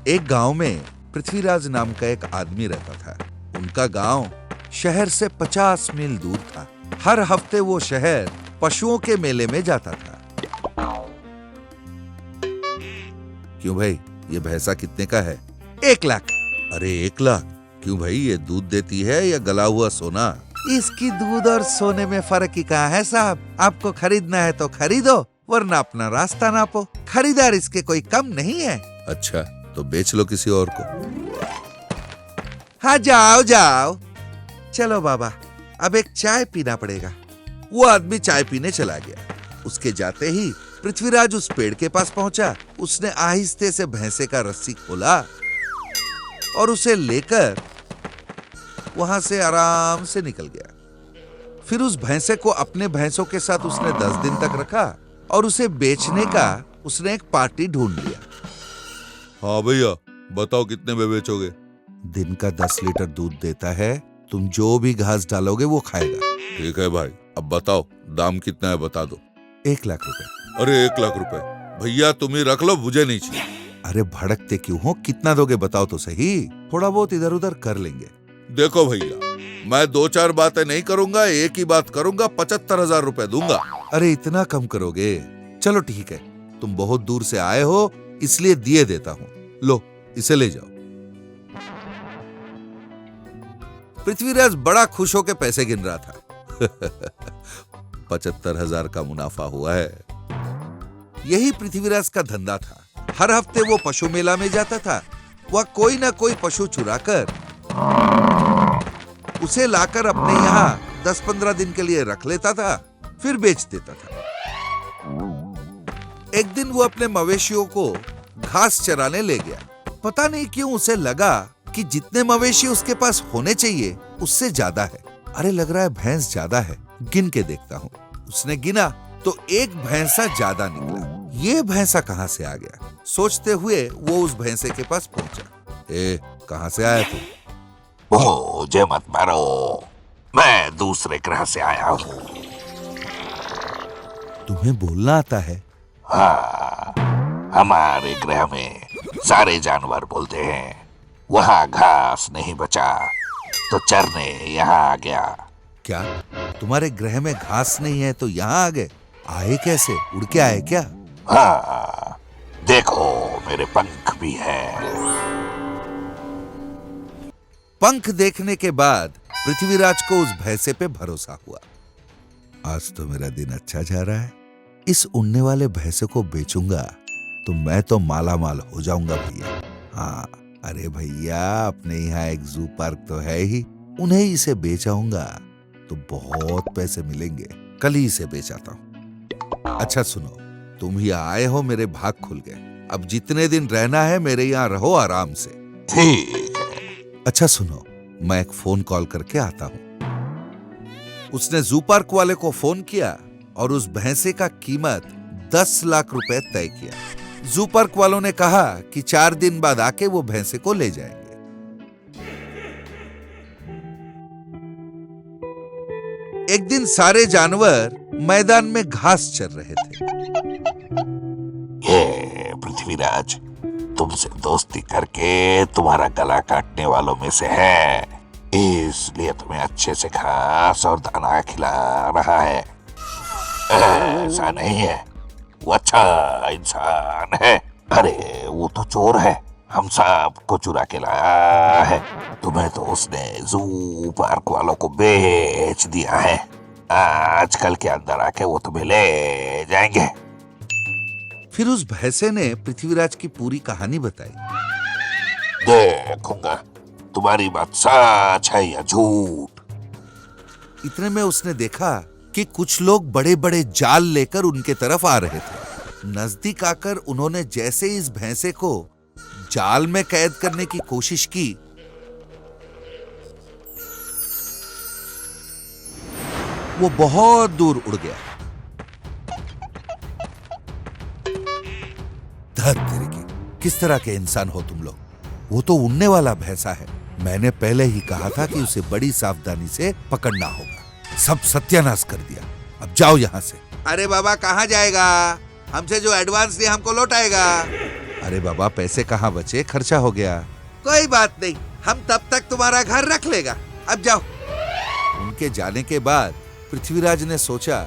एक गांव में पृथ्वीराज नाम का एक आदमी रहता था। उनका गांव शहर से 50 मील दूर था। हर हफ्ते वो शहर पशुओं के मेले में जाता था। क्यों भाई, ये भैंसा कितने का है? 1 लाख। अरे 1 लाख? क्यों भाई, ये दूध देती है या गला हुआ सोना? इसकी दूध और सोने में फर्क ही कहाँ है साहब। आपको खरीदना है तो खरीदो, वरना अपना रास्ता नापो। खरीदार इसके कोई कम नहीं है। अच्छा, तो बेच लो किसी और को। हाँ, जाओ जाओ। चलो बाबा, अब एक चाय पीना पड़ेगा। वो आदमी चाय पीने चला गया। उसके जाते ही पृथ्वीराज उस पेड़ के पास पहुंचा। उसने आहिस्ते से भैंसे का रस्सी खोला और उसे लेकर वहां से आराम से निकल गया। फिर उस भैंसे को अपने भैंसों के साथ उसने 10 दिन तक रखा और उसे बेचने का उसने एक पार्टी ढूंढ लिया। हाँ भैया, बताओ कितने में बेचोगे? दिन का 10 लीटर दूध देता है, तुम जो भी घास डालोगे वो खाएगा। ठीक है भाई, अब बताओ दाम कितना है, बता दो। 1 लाख रुपए। अरे 1 लाख रुपए भैया, तुम ही रख लो, मुझे नहीं चाहिए। अरे भड़कते क्यों हो, कितना दोगे बताओ तो सही। थोड़ा बहुत इधर उधर कर लेंगे। देखो भैया, मैं 2-4 बातें नहीं करूंगा, एक ही बात करूंगा। 75,000 रुपए दूंगा। अरे इतना कम करोगे? चलो ठीक है, तुम बहुत दूर से आए हो इसलिए दिए देता हूँ। लो, इसे ले जाओ। पृथ्वीराज बड़ा खुश होकर पैसे गिन रहा था। 75,000 का मुनाफा हुआ है। यही पृथ्वीराज का धंधा था। हर हफ्ते वो पशु मेला में जाता था। वह कोई ना कोई पशु चुराकर उसे लाकर अपने यहाँ 10-15 दिन के लिए रख लेता था, फिर बेच देता था। एक दिन वो अपने मवेशियों को घास चराने ले गया। पता नहीं क्यों उसे लगा कि जितने मवेशी उसके पास होने चाहिए उससे ज्यादा है। अरे लग रहा है भैंस ज्यादा है, गिन के देखता हूँ। उसने गिना तो एक भैंसा ज्यादा निकला। ये भैंसा कहाँ से आ गया? सोचते हुए वो उस भैंसे के पास पहुंचा। ए, कहाँ से आया तू? मुझे मत मारो, मैं दूसरे ग्रह से आया हूँ। तुम्हें बोलना आता है? हाँ, हमारे ग्रह में सारे जानवर बोलते हैं। वहाँ घास नहीं बचा तो चरने यहाँ आ गया। क्या तुम्हारे ग्रह में घास नहीं है तो यहाँ आ गए? आए कैसे? उड़ के आए क्या? हाँ, देखो मेरे पंख भी हैं। पंख देखने के बाद पृथ्वीराज को उस भैंसे पे भरोसा हुआ। आज तो मेरा दिन अच्छा जा रहा है। इस उड़ने वाले भैंसे को बेचूंगा तो मैं तो माला माल हो जाऊंगा भैया। हाँ, अरे भैया, अपने यहाँ एक जू पार्क तो है ही, उन्हें इसे बेच आऊंगा तो बहुत पैसे मिलेंगे। कल ही इसे बेच आता हूँ। अच्छा सुनो, तुम ही आए हो, मेरे भाग खुल गए। अब जितने दिन रहना है मेरे यहाँ रहो आराम से। ठीक। अच्छा सुनो, मैं एक फोन कॉल करके आता हूँ। उसने जू पार्क वाले को फोन किया और उस भैंसे का कीमत 10 लाख रुपए तय किया। जू पार्क वालों ने कहा कि 4 दिन बाद आके वो भैंसे को ले जाएंगे। एक दिन सारे जानवर मैदान में घास चर रहे थे। ये पृथ्वीराज तुमसे दोस्ती करके तुम्हारा गला काटने वालों में से है, इसलिए तुम्हें अच्छे से घास और दाना खिला रहा है। ऐसा नहीं है, वो अच्छा इंसान है। अरे वो तो चोर है, हम सब को चुरा के लाया है। तुम्हें तो उसने जू पार्क वालों को बेच दिया है। आजकल के अंदर आके वो तुम्हें ले जाएंगे। फिर उस भैंसे ने पृथ्वीराज की पूरी कहानी बताई। देखूंगा तुम्हारी बात सच है या झूठ। इतने में उसने देखा कि कुछ लोग बड़े बड़े जाल लेकर उनके तरफ आ रहे थे। नजदीक आकर उन्होंने जैसे इस भैंसे को जाल में कैद करने की कोशिश की, वो बहुत दूर उड़ गया। धत तेरे की, किस तरह के इंसान हो तुम लोग? वो तो उड़ने वाला भैंसा है। मैंने पहले ही कहा था कि उसे बड़ी सावधानी से पकड़ना होगा। सब सत्यानाश कर दिया। अब जाओ यहाँ से। अरे बाबा, कहाँ जाएगा? हमसे जो एडवांस दिया हमको लौटाएगा। अरे बाबा, पैसे कहाँ बचे, खर्चा हो गया। कोई बात नहीं, हम तब तक तुम्हारा घर रख लेगा, अब जाओ। उनके जाने के बाद पृथ्वीराज ने सोचा,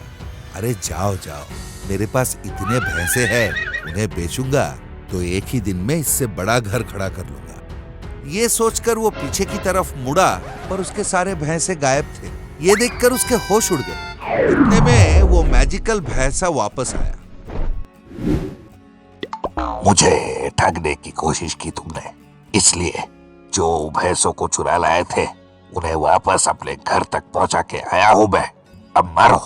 अरे जाओ जाओ, मेरे पास इतने भैंसे हैं, उन्हें बेचूंगा तो एक ही दिन में इससे बड़ा घर खड़ा कर लूंगा। ये सोचकर वो पीछे की तरफ मुड़ा, पर उसके सारे भैंसे गायब थे। ये देखकर उसके होश उड़ गए। इतने में वो मैजिकल भैंसा वापस आया। मुझे ठगने की कोशिश की तुमने, इसलिए जो भैंसों को चुरा लाए थे उन्हें वापस अपने घर तक पहुंचा के आया हूं मैं। अब मारो।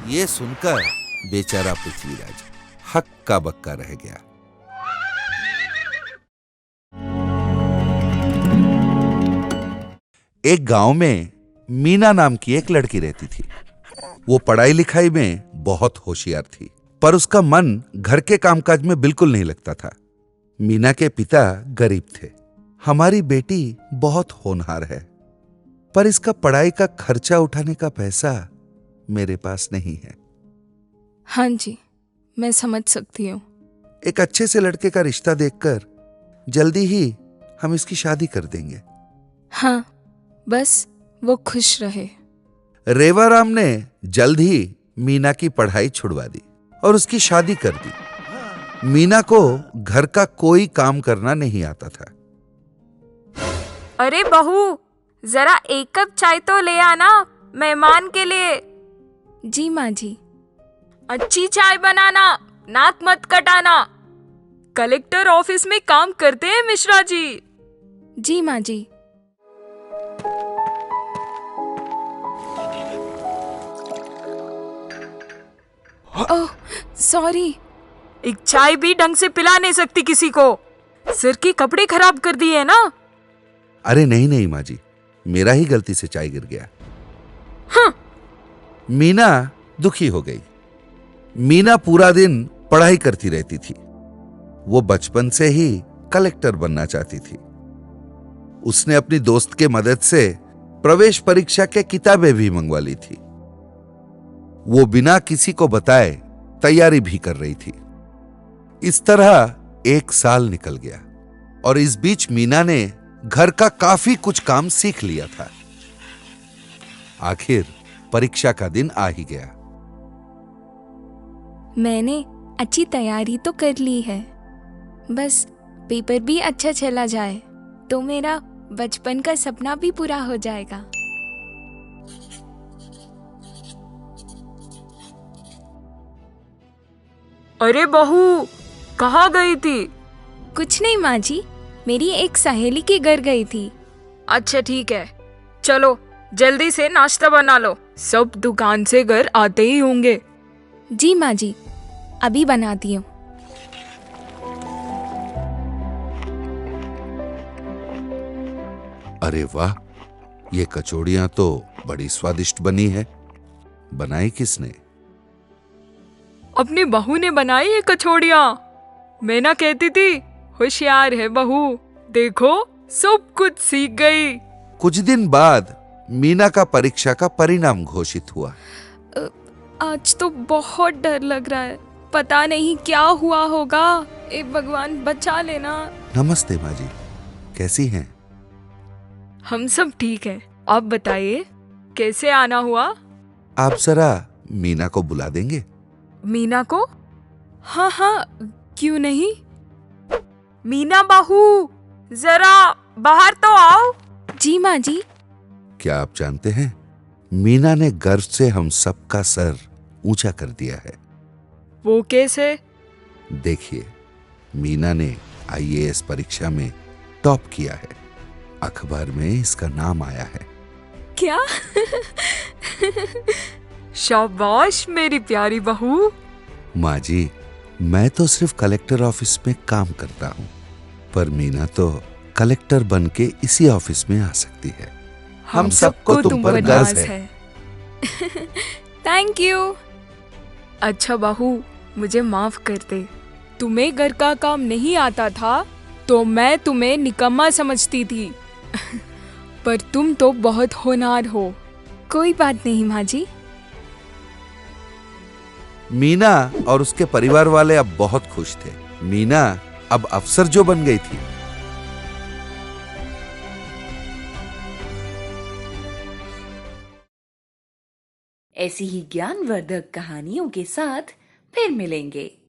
ये सुनकर बेचारा पृथ्वीराज हक्का बक्का रह गया। एक गांव में मीना नाम की एक लड़की रहती थी। वो पढ़ाई लिखाई में बहुत होशियार थी, पर उसका मन घर के कामकाज में बिल्कुल नहीं लगता था। मीना के पिता गरीब थे। हमारी बेटी बहुत होनहार है, पर इसका पढ़ाई का खर्चा उठाने का पैसा मेरे पास नहीं है। हाँ जी, मैं समझ सकती हूँ। एक अच्छे से लड़के का रिश्ता देखकर जल्दी ही हम इसकी शादी कर देंगे। हाँ, बस वो खुश रहे। रेवाराम ने जल्द ही मीना की पढ़ाई छुड़वा दी और उसकी शादी कर दी। मीना को घर का कोई काम करना नहीं आता था। अरे बहू, जरा एक कप चाय तो ले आना मेहमान के लिए। जी माँ जी। अच्छी चाय बनाना, नाक मत कटाना। कलेक्टर ऑफिस में काम करते हैं मिश्रा जी। जी माँ जी। Oh sorry. एक चाय भी ढंग से पिला नहीं सकती किसी को। सिर के कपड़े खराब कर दिए ना। अरे नहीं नहीं माँ जी, मेरा ही गलती से चाय गिर गया। हाँ। मीना दुखी हो गई। मीना पूरा दिन पढ़ाई करती रहती थी। वो बचपन से ही कलेक्टर बनना चाहती थी। उसने अपनी दोस्त के मदद से प्रवेश परीक्षा के किताबें भी मंगवा ली थी। वो बिना किसी को बताए तैयारी भी कर रही थी। इस तरह एक साल निकल गया और इस बीच मीना ने घर का काफी कुछ काम सीख लिया था। आखिर परीक्षा का दिन आ ही गया। मैंने अच्छी तैयारी तो कर ली है, बस पेपर भी अच्छा चला जाए तो मेरा बचपन का सपना भी पूरा हो जाएगा। अरे बहू, कहाँ गई थी? कुछ नहीं माँ जी, मेरी एक सहेली के घर गई थी। अच्छा ठीक है, चलो जल्दी से नाश्ता बना लो, सब दुकान से घर आते ही होंगे। जी माँ जी, अभी बनाती हूँ। अरे वाह, ये कचौड़ियां तो बड़ी स्वादिष्ट बनी है। बनाई किसने? अपनी बहू ने बनाई ये कचौड़ियाँ। मैं ना कहती थी होशियार है बहू, देखो सब कुछ सीख गई। कुछ दिन बाद मीना का परीक्षा का परिणाम घोषित हुआ। आज तो बहुत डर लग रहा है, पता नहीं क्या हुआ होगा। ए भगवान बचा लेना। नमस्ते माँ जी, कैसी हैं? हम सब ठीक है, आप बताइए कैसे आना हुआ? आप जरा मीना को बुला देंगे? मीना को? हाँ हाँ, क्यों नहीं। मीना बहू, जरा बाहर तो आओ। जी माँ जी। क्या आप जानते हैं, मीना ने गर्व से हम सबका सर ऊंचा कर दिया है। वो कैसे? देखिए, मीना ने आईएएस परीक्षा में टॉप किया है। अखबार में इसका नाम आया है। क्या? शाबाश मेरी प्यारी बहू। माँ जी, मैं तो सिर्फ कलेक्टर ऑफिस में काम करता हूँ, पर मीना तो कलेक्टर बन के इसी ऑफिस में आ सकती है। हम सबको तुम पर गर्व है। Thank you. अच्छा बहू, मुझे माफ कर दे। तुम्हें घर का काम नहीं आता था तो मैं तुम्हें निकम्मा समझती थी। पर तुम तो बहुत होनहार हो। कोई बात नहीं माँ जी। मीना और उसके परिवार वाले अब बहुत खुश थे। मीना अब अफसर जो बन गई थी। ऐसी ही ज्ञानवर्धक कहानियों के साथ फिर मिलेंगे।